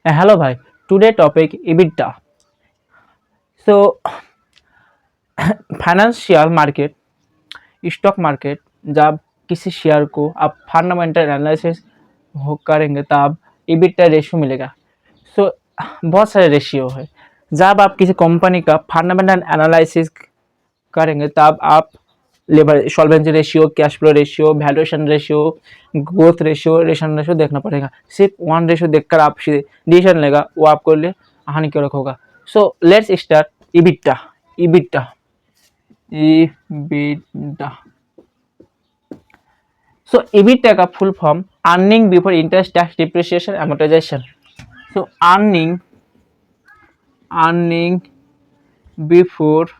Hello, bhai. Today topic EBITDA. So, financial market, stock market, जब किसी share को आप फंडामेंटल एनालिसिस करेंगे तब EBITDA रेशियो मिलेगा। सो बहुत सारे रेशियो है। जब आप किसी कंपनी का फंडामेंटल एनालिसिस करेंगे तब आप labour solvency ratio, cash flow ratio, valuation ratio, growth ratio, ration ratio देखना पड़ेगा। सिर्फ वन रेशियो देखकर आप डिसीजन लेगा, वो आपको लिए हानिकारक होगा। So let's start EBITDA। EBITDA EBITDA so EBITDA का full form earning before interest, tax, depreciation, amortisation. So earning before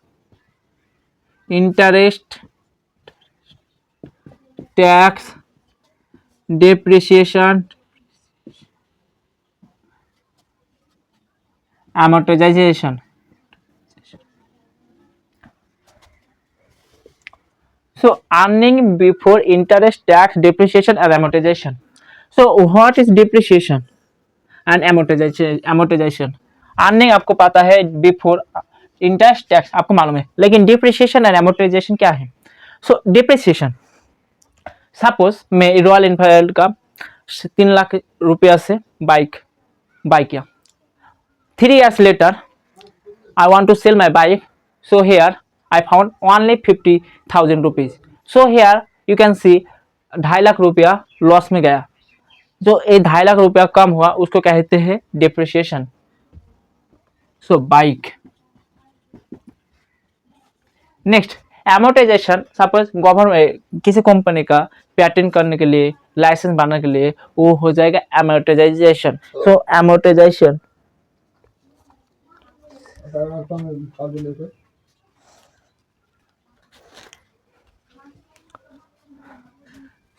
interest, tax, depreciation, amortization. So earning before interest, tax, depreciation and amortization. So what is depreciation and amortization? Earning आपको पता है, before interest, tax आपको मालूम है, लेकिन depreciation and amortization क्या है? So depreciation, suppose मैं रॉयल एनफील्ड का 3 लाख रुपया से बाइक बाय किया। 3 years later I want to sell my bike, so here I found only 50,000 rupees. So here you can see 2.5 lakh रुपया लॉस में गया। जो ये 2.5 लाख रुपया कम हुआ उसको कहते हैं depreciation. So bike. Next amortisation, suppose government किसी कंपनी का पेटेंट करने के लिए, लाइसेंस बनाने के लिए, वो हो जाएगा एमोर्टाइजेशन। सो एमोर्टाइजेशन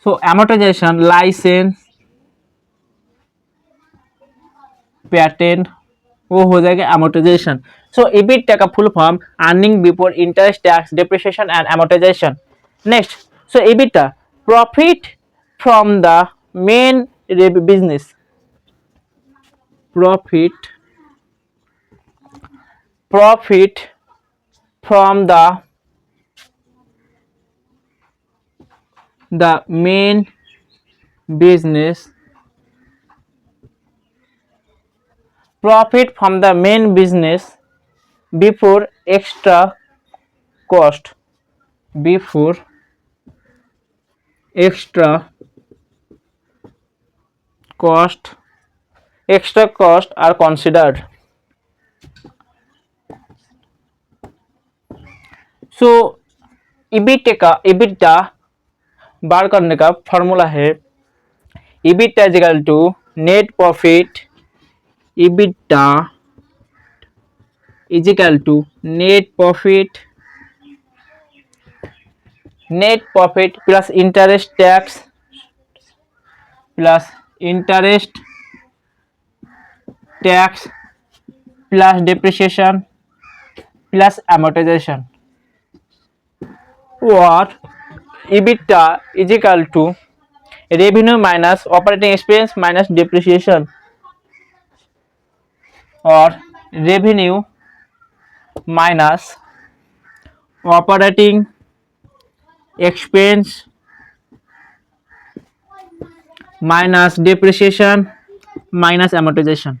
amortization, लाइसेंस, पेटेंट, वो हो जाएगा amortization. सो EBITDA का full form earning before interest, tax, depreciation and amortization. Next, so EBITDA profit from the main business, profit from the main business, profit from the main business before extra cost, before extra cost are considered. So EBITDA बार करने का formula है EBITDA is equal to net profit, EBITDA is equal to net profit plus interest tax plus depreciation plus amortization, और EBITDA is equal to revenue minus operating expense minus depreciation, और revenue minus operating expense minus depreciation minus amortization.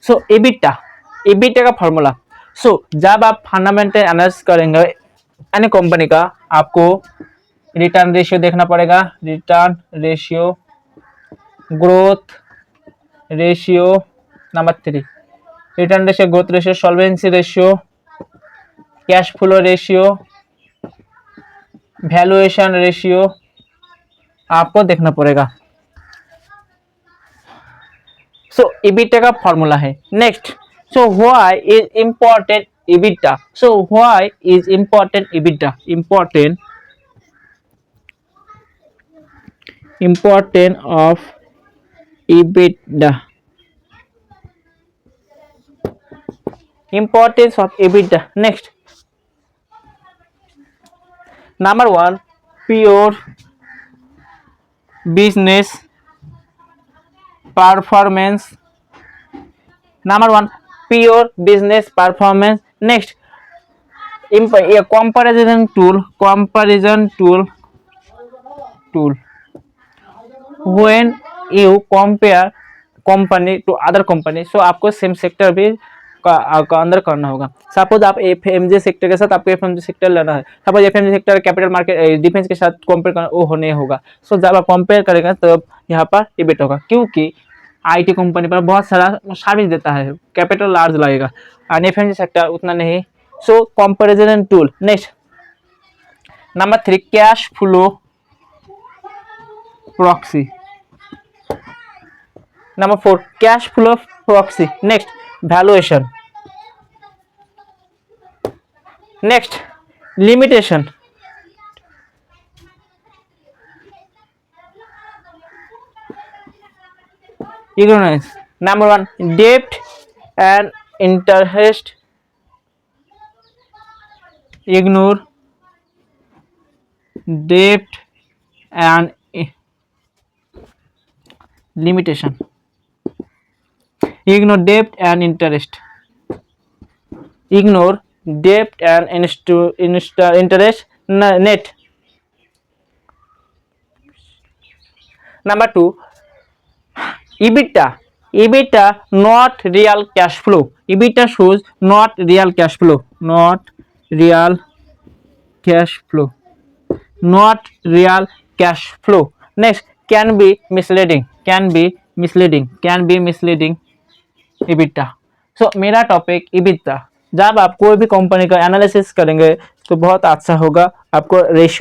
सो EBITDA का formula. सो जब आप fundamental analysis करेंगे यानी company का, आपको return ratio देखना पड़ेगा, return ratio, growth ratio, number 3 return ratio, growth ratio, solvency ratio, cash flow ratio, valuation ratio आपको देखना पड़ेगा। सो EBITDA का फॉर्मूला है। Next, so why is important EBITDA? So why is important EBITDA? Important of EBITDA. Importance of EBITDA. Next, number 1, pure business performance. नंबर 1 pure business performance. Next comparison tool when you compare company to other company. So आपको same sector भी का अंदर करना होगा। Suppose आप FMG sector के साथ आपको एफएमजी सेक्टर लेना है, suppose FMG sector capital market defence के साथ कंपेयर करना वो नहीं होगा। सो जब आप कंपेयर करेंगे तब यहाँ पर डिबेट होगा, क्योंकि आईटी कंपनी पर बहुत सारा सर्विस देता है, कैपिटल लार्ज लगेगा और एफएमजी सेक्टर उतना नहीं। So comparison tool. Next number 3 cash flow proxy. Number 4 cash flow proxy. Next valuation. Next limitation. ignorance. Number 1 debt and interest. Ignore debt and limitation. Ignore debt and interest. Ignore debt and interest net. Number 2 EBITDA not real cash flow. EBITDA shows not real cash flow. Not real cash flow. Not real cash flow. Next can be misleading. Can be misleading. Can be misleading EBITDA. So मेरा topic EBITDA। जब आप कोई भी company का analysis करेंगे तो बहुत अच्छा होगा, आपको रेशियो